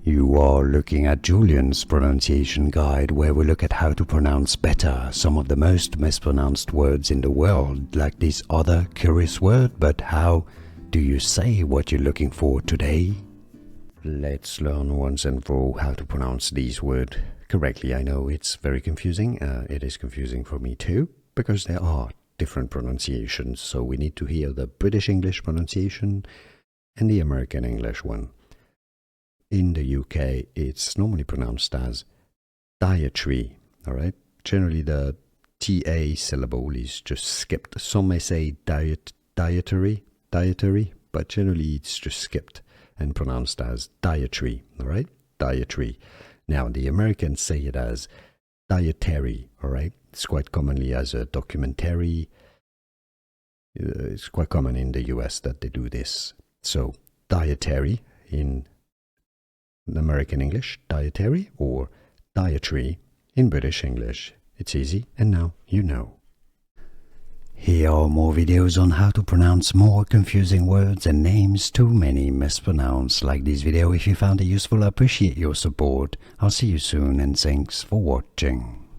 You are looking at Julian's pronunciation guide, where we look at how to pronounce better some of the most mispronounced words in the world, like this other curious word. But how do you say what you're looking for today? Let's learn once and for all how to pronounce these words correctly. I know it's very confusing. It is confusing for me too, because there are different pronunciations. So we need to hear the British English pronunciation and the American English one. In the UK, it's normally pronounced as dietary, all right? Generally, the TA syllable is just skipped. Some may say dietary, but generally it's just skipped and pronounced as dietary, all right? Dietary. Now, the Americans say it as dietary, all right? It's quite commonly as a documentary. It's quite common in the US that they do this. So, dietary in American English, dietary, or dietary in British English. It's easy, and now you know. Here are more videos on how to pronounce more confusing words and names too many mispronounced. Like this video if you found it useful. I appreciate your support. I'll see you soon, and thanks for watching.